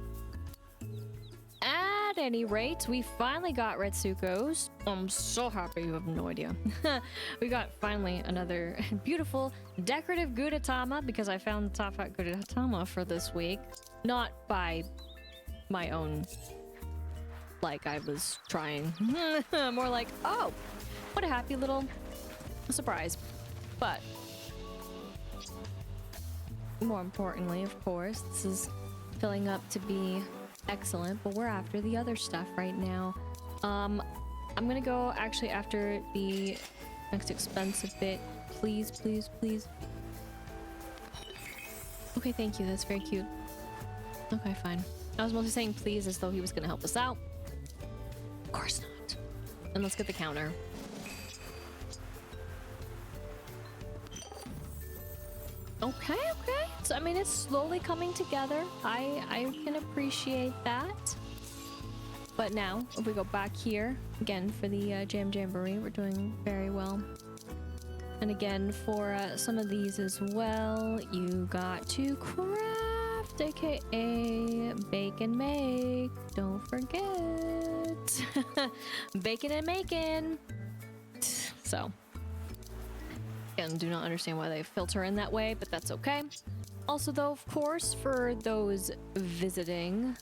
At any rate, we finally got Retsuko's. I'm so happy, you have no idea. We got finally another beautiful decorative Gudetama, because I found the top hat Gudetama for this week. Not by my own, like I was trying. More like, oh, what a happy little surprise. But more importantly, of course, this is filling up to be excellent, but we're after the other stuff right now. I'm gonna go actually after the next expensive bit. Please, please, please. Okay, thank you. That's very cute. Okay, fine. I was mostly saying please as though he was gonna help us out. Of course not. And let's get the counter. Okay, okay. So, I mean, it's slowly coming together. I can appreciate that. But now, if we go back here, again, for the Jam Jamboree, we're doing very well. And again, for some of these as well, you got to craft, aka bake and make. Don't forget. Baking and making. So. Again, do not understand why they filter in that way, but that's okay. Also, though, of course, for those visiting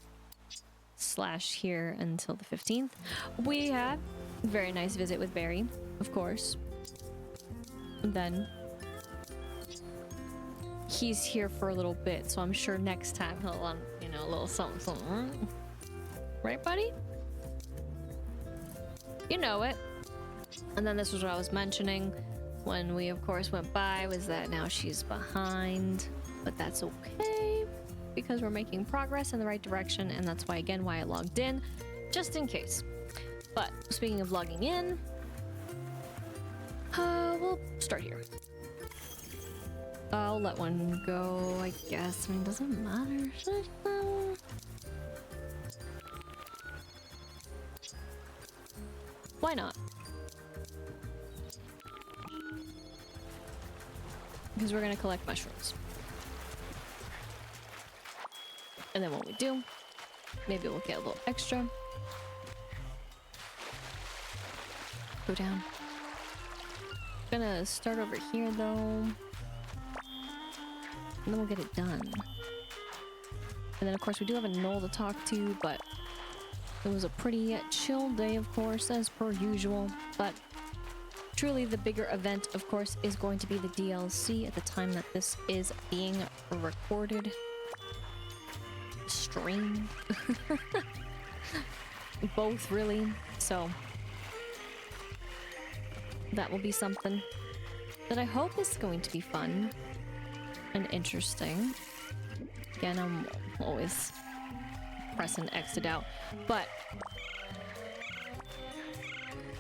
/ here until the 15th, we have a very nice visit with Barry, of course. And then he's here for a little bit, so I'm sure next time he'll, you know, a little something, something. Right, buddy? You know it. And then this was what I was mentioning when we, of course, went by, was that now she's behind, but that's okay because we're making progress in the right direction, and that's why, again, why I logged in, just in case. But speaking of logging in, we'll start here. I'll let one go, I guess. I mean, doesn't matter. Why not? Because we're gonna collect mushrooms. And then when we do, maybe we'll get a little extra. Go down. Gonna start over here though. And then we'll get it done. And then of course we do have a Knoll to talk to, but it was a pretty chill day, of course, as per usual. But truly the bigger event, of course, is going to be the DLC at the time that this is being recorded. Stream. Both, really. So that will be something that I hope is going to be fun and interesting. Again, I'm always pressing X'd out, but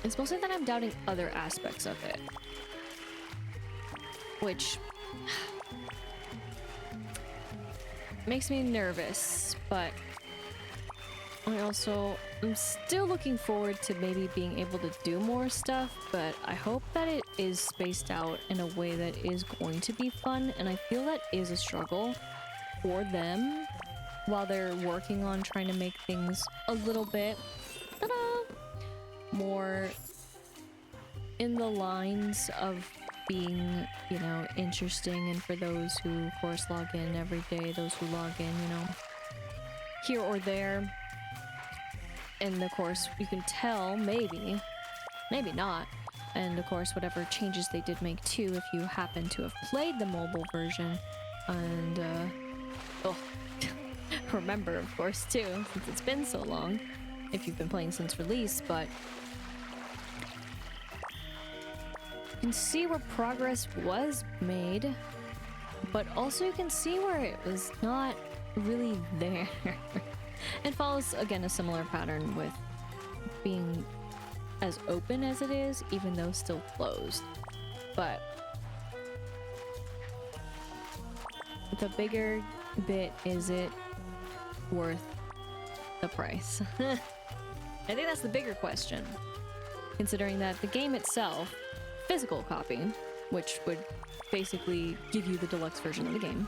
it's mostly that I'm doubting other aspects of it, which makes me nervous, but I also am still looking forward to maybe being able to do more stuff, but I hope that it is spaced out in a way that is going to be fun, and I feel that is a struggle for them while they're working on trying to make things a little bit more in the lines of being, you know, interesting, and for those who, of course, log in every day, those who log in, you know, here or there. And of course, you can tell, maybe not. And of course, whatever changes they did make too, if you happen to have played the mobile version. And, remember, of course, too, since it's been so long, if you've been playing since release, but you can see where progress was made, but also you can see where it was not really there. It follows, again, a similar pattern with being as open as it is, even though still closed. But the bigger bit, is it worth the price? I think that's the bigger question, considering that the game itself, physical copy, which would basically give you the deluxe version of the game,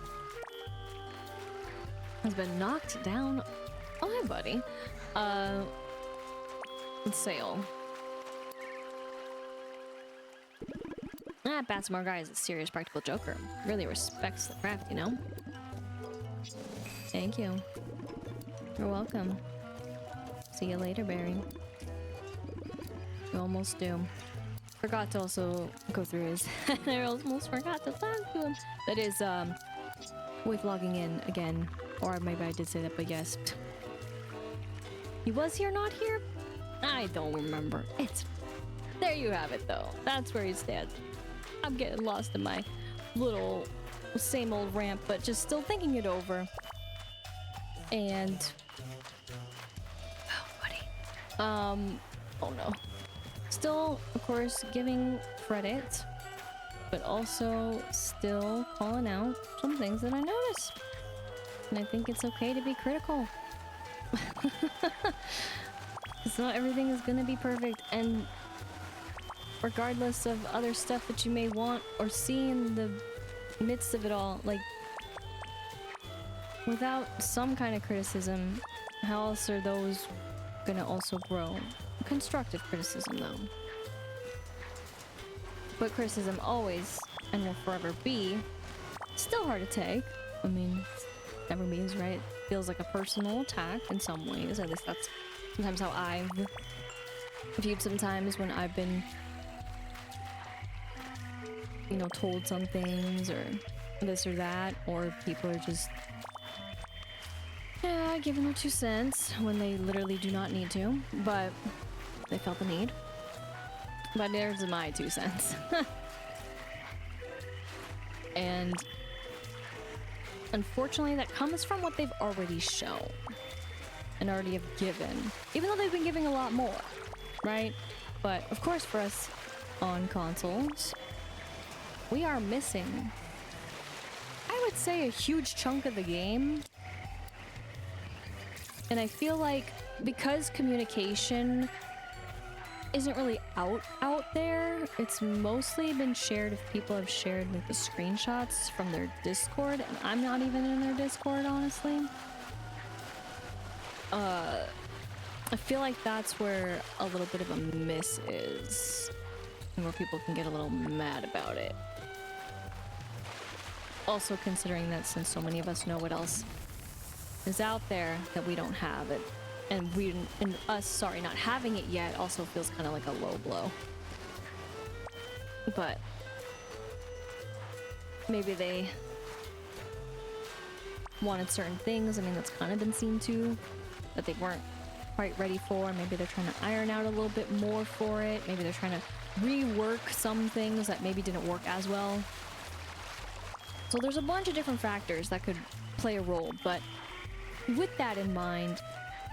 has been knocked down. Oh, hi, buddy. Sale. Batsmore guy is a serious practical joker. Really respects the craft, you know? Thank you. You're welcome. See you later, Barry. You almost do. Forgot to also go through his... I almost forgot to talk to him. That is, with logging in again. Or maybe I did say that, but yes. He was here, not here? I don't remember. It's... There you have it, though. That's where he stands. I'm getting lost in my little same old rant, but just still thinking it over. And... Oh, buddy. Oh no. Still, of course, giving credit, but also still calling out some things that I noticed. And I think it's okay to be critical. Because not everything is gonna be perfect, and regardless of other stuff that you may want or see in the midst of it all, like, without some kind of criticism, how else are those gonna also grow? Constructive criticism, though. But criticism always, and will forever be, still hard to take. I mean, it never means, right? It feels like a personal attack in some ways, at least that's sometimes how I've viewed sometimes when I've been, you know, told some things or this or that, or people are just, yeah, giving their 2 cents when they literally do not need to, but they felt the need. But there's my 2 cents. And unfortunately, that comes from what they've already shown and already have given, even though they've been giving a lot more, right? But of course, for us on consoles, we are missing, I would say, a huge chunk of the game. And I feel like because communication isn't really out there, it's mostly been shared if people have shared like the screenshots from their Discord, and I'm not even in their Discord, honestly. I feel like that's where a little bit of a miss is, and where people can get a little mad about it. Also considering that since so many of us know what else is out there that we don't have it, and us not having it yet also feels kind of like a low blow. But maybe they wanted certain things. I mean, that's kind of been seen too, that they weren't quite ready for. Maybe they're trying to iron out a little bit more for it. Maybe they're trying to rework some things that maybe didn't work as well. So there's a bunch of different factors that could play a role, but with that in mind,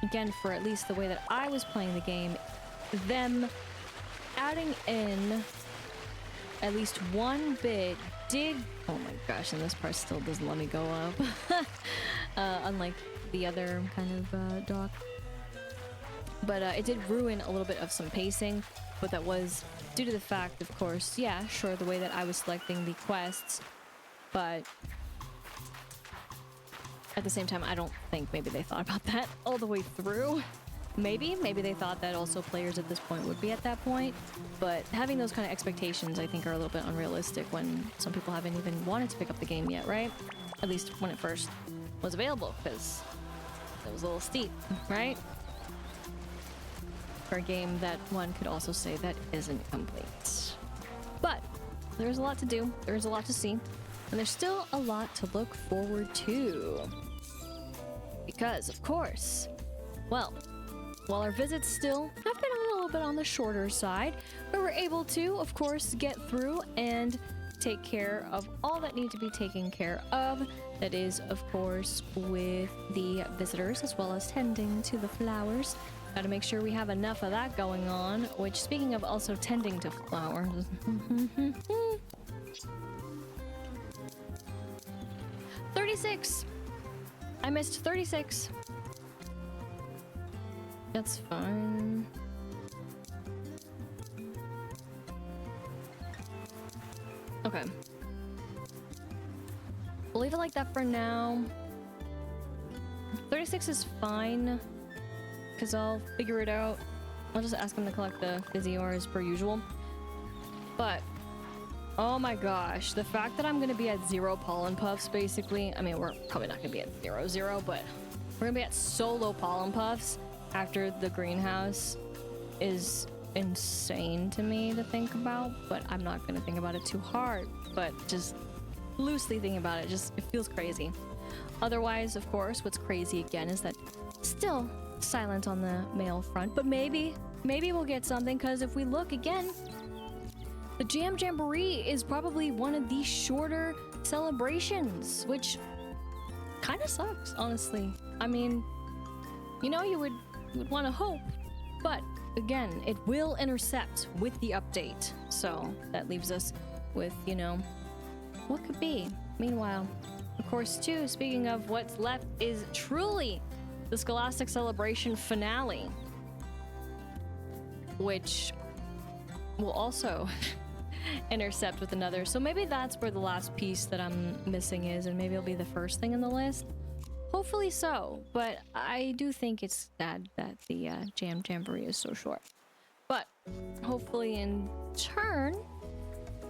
again, for at least the way that I was playing the game, them adding in at least one bit did... Oh my gosh, and this part still doesn't let me go up. Unlike the other kind of dock. But it did ruin a little bit of some pacing, but that was due to the fact, of course, yeah, sure, the way that I was selecting the quests, but at the same time, I don't think maybe they thought about that all the way through. Maybe they thought that also players at this point would be at that point, but having those kind of expectations I think are a little bit unrealistic when some people haven't even wanted to pick up the game yet, right? At least when it first was available, because it was a little steep, right? for a game that one could also say that isn't complete. But there's a lot to do, there's a lot to see, and there's still a lot to look forward to. Because, of course, well, while our visits still have been a little bit on the shorter side, we were able to, of course, get through and take care of all that need to be taken care of. That is, of course, with the visitors, as well as tending to the flowers. Got to make sure we have enough of that going on, which, speaking of also tending to flowers... 36! I missed 36. That's fine. Okay. We'll leave it like that for now. 36 is fine, because I'll figure it out. I'll just ask him to collect the fizzy ores per usual. But, oh my gosh, the fact that I'm going to be at 0 pollen puffs, basically. I mean, we're probably not going to be at 0, but we're going to be at so low pollen puffs after the greenhouse is insane to me to think about. But I'm not going to think about it too hard, but just loosely thinking about it, just it feels crazy. Otherwise, of course, what's crazy again is that still silent on the mail front, but maybe we'll get something, because if we look again, the Jam Jamboree is probably one of the shorter celebrations, which kind of sucks, honestly. I mean, you know, you would want to hope, but again, it will intercept with the update, so that leaves us with, you know, what could be. Meanwhile, of course, too, speaking of what's left, is truly the Scholastic Celebration finale, which will also intercept with another. So maybe that's where the last piece that I'm missing is, and maybe it'll be the first thing in the list. Hopefully so, but I do think it's sad that the Jam Jamboree is so short. But hopefully in turn,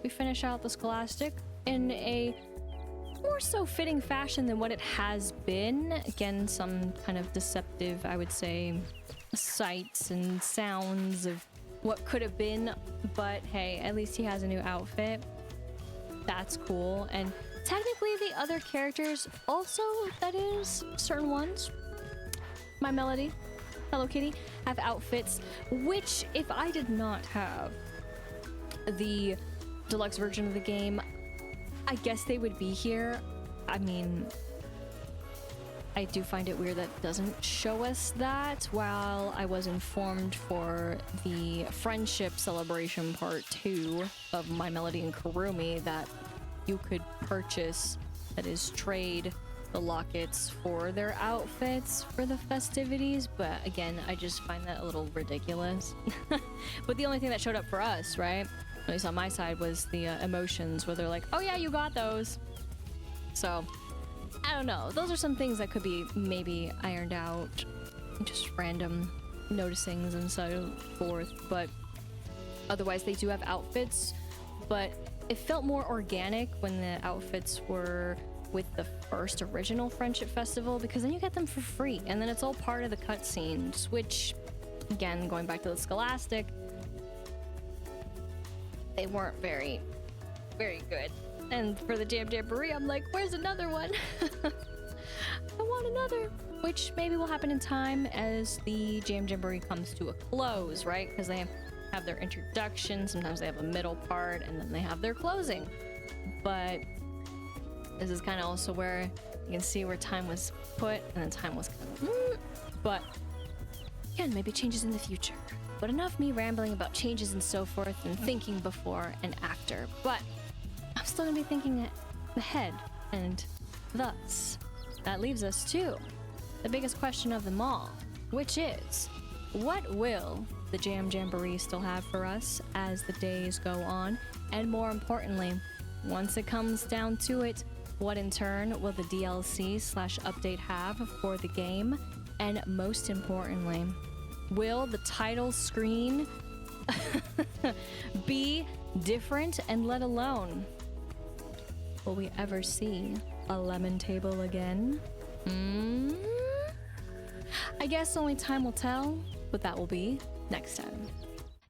we finish out the Scholastic in a more so fitting fashion than what it has been. Again, some kind of deceptive, I would say, sights and sounds of what could have been, but hey, at least he has a new outfit. That's cool. And technically the other characters also, that is, certain ones, My Melody, Hello Kitty, have outfits, which if I did not have the deluxe version of the game, I guess they would be here. I mean, I do find it weird that it doesn't show us that, while I was informed for the friendship celebration part 2 of My Melody and Kurumi that you could purchase, that is, trade the lockets for their outfits for the festivities. But again, I just find that a little ridiculous. But the only thing that showed up for us, right, at least on my side, was the emotions, where they're like, oh yeah, you got those. So I don't know, those are some things that could be maybe ironed out, just random noticings and so forth. But otherwise they do have outfits, but it felt more organic when the outfits were with the first original Friendship Festival, because then you get them for free and then it's all part of the cutscenes, which, again, going back to the Scholastic, they weren't very good. And for the Jam Jamboree, I'm like, where's another one? I want another. Which maybe will happen in time as the Jam Jamboree comes to a close, right? Because they have their introduction, sometimes they have a middle part, and then they have their closing. But this is kind of also where you can see where time was put, and then time was kind of... But, again, maybe changes in the future. But enough me rambling about changes and so forth and thinking before and after. But I'm still gonna be thinking ahead, and thus, that leaves us to the biggest question of them all, which is, what will the Jam Jamboree still have for us as the days go on? And more importantly, once it comes down to it, what in turn will the DLC/update have for the game? And most importantly, will the title screen be different, and let alone, will we ever see a lemon table again? I guess only time will tell what that will be. next time.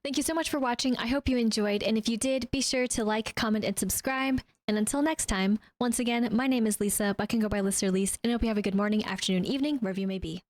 Thank you so much for watching. I hope you enjoyed. And if you did, be sure to like, comment, and subscribe. And until next time, once again, my name is Lisa, but I can go by Lister Lise. And I hope you have a good morning, afternoon, evening, wherever you may be.